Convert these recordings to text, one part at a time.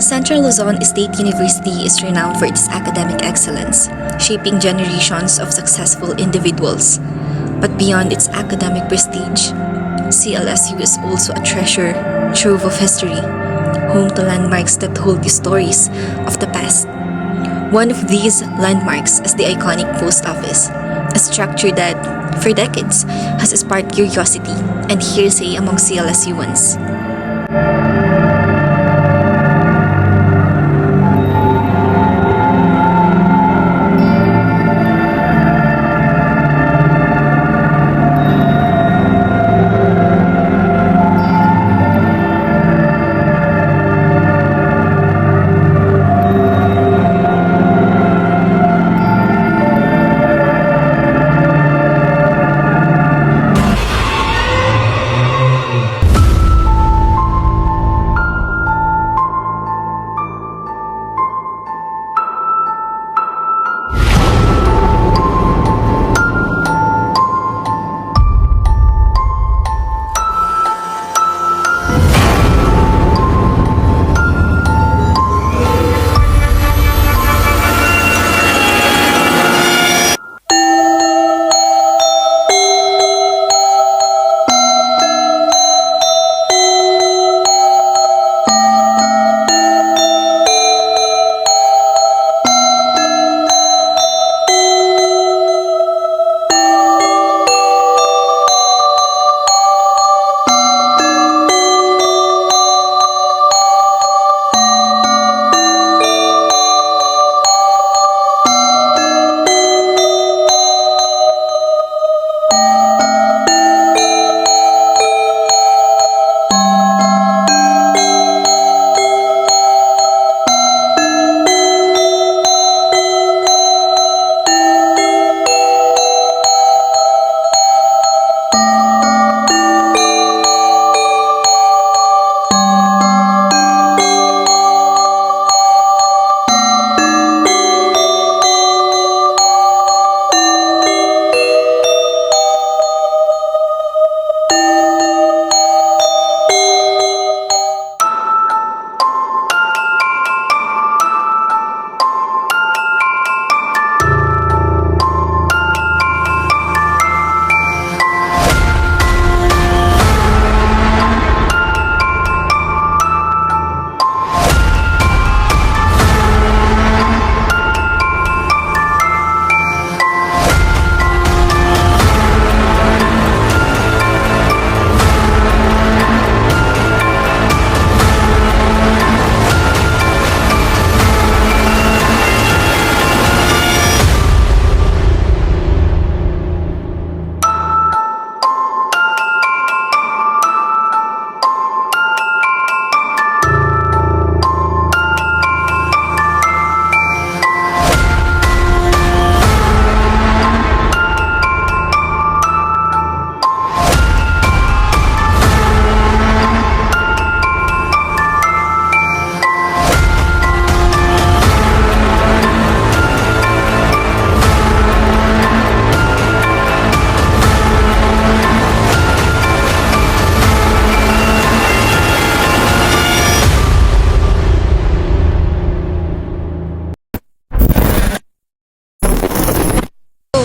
Central Luzon State University is renowned for its academic excellence, shaping generations of successful individuals. But beyond its academic prestige, CLSU is also a treasure trove of history, home to landmarks that hold the stories of the past. One of these landmarks is the iconic post office, a structure that, for decades, has sparked curiosity and hearsay among CLSUans.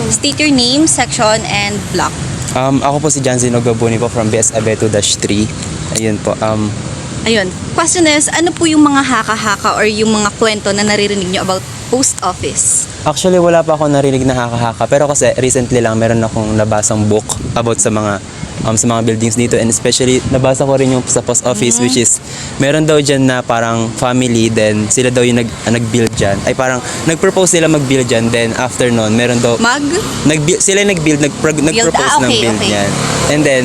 State your name, section, and block. Ako po si Janzen Ogabuni po from BS Abeto-3. Ayun po. Ayun. Question is, ano po yung mga haka-haka or yung mga kwento na naririnig nyo about post office? Actually, wala pa ako narinig na haka-haka. Pero kasi recently lang meron akong nabasang book about sa mga buildings dito, and especially nabasa ko rin yung sa post office, which is meron daw dyan na parang family, then sila daw yung nag-build dyan, ay parang nag-propose sila mag-build dyan, then after nun meron daw sila nag-build, nag-propose ng build yan, and then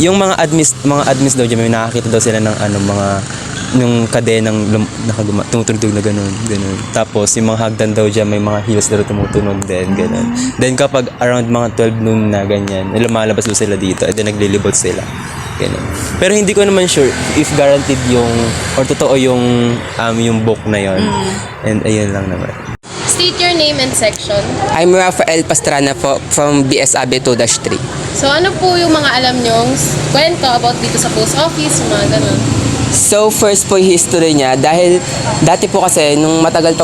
yung mga admins daw dyan, may nakakita daw sila ng yung kadenang tumutunog na ganun. Tapos yung mga hagdan daw dyan, may mga heels daw tumutunog din, ganun. Then kapag around mga 12 noon na ganyan, lumalabas daw sila dito, and then naglilibot sila. Ganun. Pero hindi ko naman sure if guaranteed yung, or totoo yung book na yon. And ayun lang naman. State your name and section. I'm Rafael Pastrana po from BS Abeto-3. So ano po yung mga alam nyong kwento about dito sa post office, yung mga ganun? So first po yung history niya dahil dati po kasi nung matagal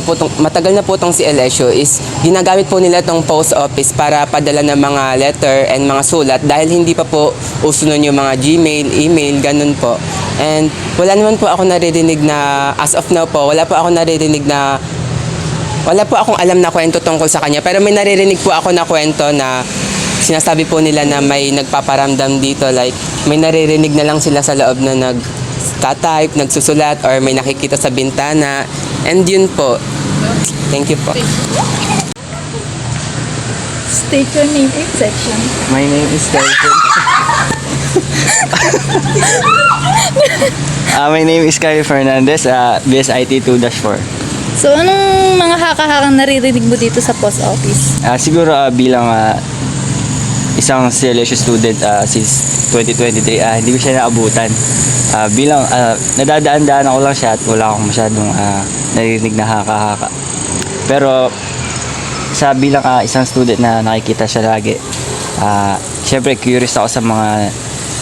na po tong si LSU is ginagamit po nila tong post office para padala ng mga letter and mga sulat dahil hindi pa po uso nun yung mga Gmail, email, ganun po. And wala naman po ako naririnig na as of now po, wala po akong alam na kwento tungkol sa kanya pero may naririnig po ako na kwento na sinasabi po nila na may nagpaparamdam dito like may naririnig na lang sila sa loob na nagtatype, nagsusulat or may nakikita sa bintana and yun po. Thank you po. State your name and section. My name is Kelvin. My name is Kyle Fernandez, BSIT 2-4. So, anong mga haka-hakang naririnig mo dito sa post office? Siguro bilang isang CLSU student since 2023, hindi ko siya naabutan. Bilang nadadaan-daan ako lang siya at wala akong masyadong naririnig na haka-haka. Pero sa bilang isang student na nakikita siya lagi, syempre curious ako sa mga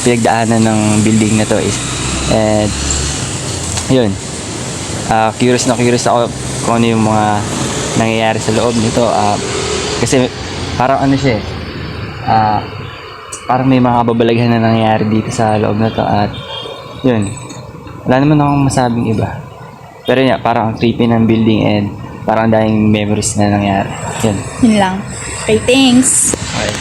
pinagdaanan ng building na to. And yun, curious ako kung ano yung mga nangyayari sa loob nito. Kasi parang ano siya parang may mga kababalaghan na nangyayari dito sa loob na to. At yun, wala naman akong masabing iba. Pero yun, parang ang creepy ng building and parang daming memories na nangyari. Yun. Yun lang. Okay, thanks. Okay.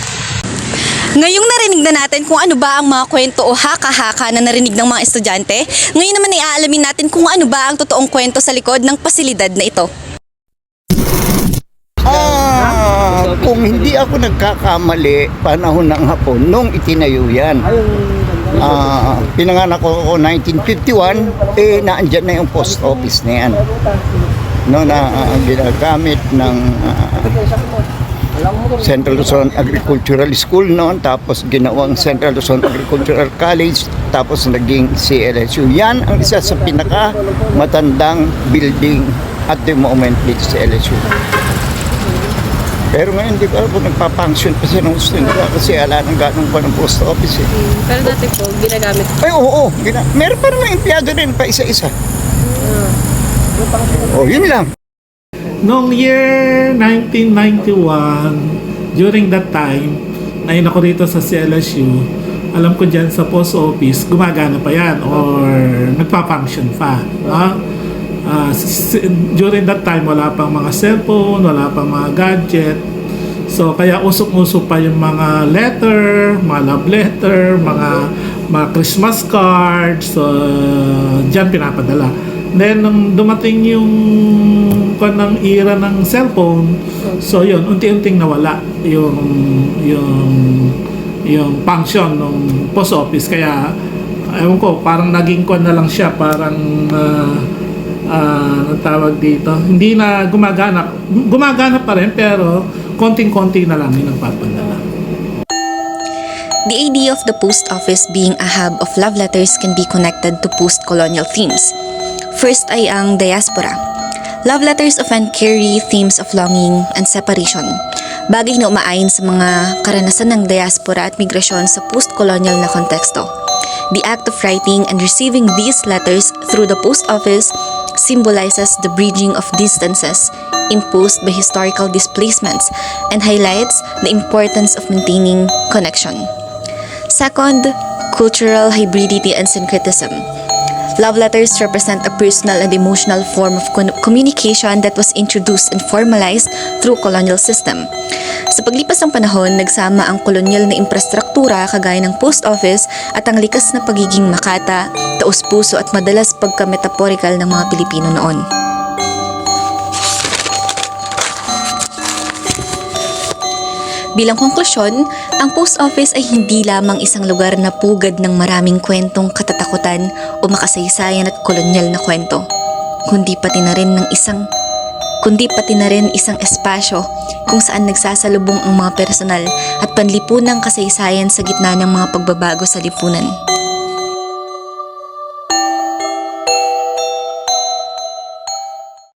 Ngayong narinig na natin kung ano ba ang mga kwento o haka-haka na narinig ng mga estudyante, ngayon naman ay aalamin natin kung ano ba ang totoong kwento sa likod ng pasilidad na ito. Kung hindi ako nagkakamali, panahon ng Hapon, nung itinayo yan. Pinanganak ko 1951, naandyan na yung post office na yan. No, na ginagamit ng Central Luzon Agricultural School noon, tapos ginawang Central Luzon Agricultural College, tapos naging CLSU. Yan ang isa sa pinaka matandang building at the moment dito sa LSU. Pero ngayon, di ba, nagpa-function pa siya ng gusto nila kasi ala nang ganong pa ng post office eh. Pero dati po, ginagamit. Ay, oo. Meron pa naman empleyado rin pa isa-isa. Yun lang. Noong year 1991, during that time, nain ako rito sa CLSU, alam ko dyan sa post office, gumagana pa yan or nagpa-function pa. During that time, wala pang mga cellphone, wala pang mga gadget. So, kaya usok-usok pa yung mga letter, mga love letter, mga Christmas cards. So, dyan pinapadala. Then, nung dumating yung kanang era ng cellphone, so yun, unti-unting nawala yung function ng post office. Kaya, ewan ko, parang naging kon na lang siya, parang tawag dito, hindi na gumagana pa rin pero konting-konti na lang yung nagpapadala. The idea of the post office being a hub of love letters can be connected to post-colonial themes. First ay ang diaspora. Love letters often carry themes of longing and separation, bagay na umaayon sa mga karanasan ng diaspora at migrasyon sa post-colonial na konteksto. The act of writing and receiving these letters through the post office symbolizes the bridging of distances imposed by historical displacements and highlights the importance of maintaining connection. Second, cultural hybridity and syncretism. Love letters represent a personal and emotional form of communication that was introduced and formalized through colonial system. Sa paglipas ng panahon, nagsama ang kolonyal na infrastruktura kagaya ng post office at ang likas na pagiging makata, taus-puso at madalas pagka-metaphorical ng mga Pilipino noon. Bilang konklusyon, ang post office ay hindi lamang isang lugar na pugad ng maraming kwentong katatakutan o makasaysayan at kolonyal na kwento, kundi pati na rin isang espasyo kung saan nagsasalubong ang mga personal at panlipunang kasaysayan sa gitna ng mga pagbabago sa lipunan.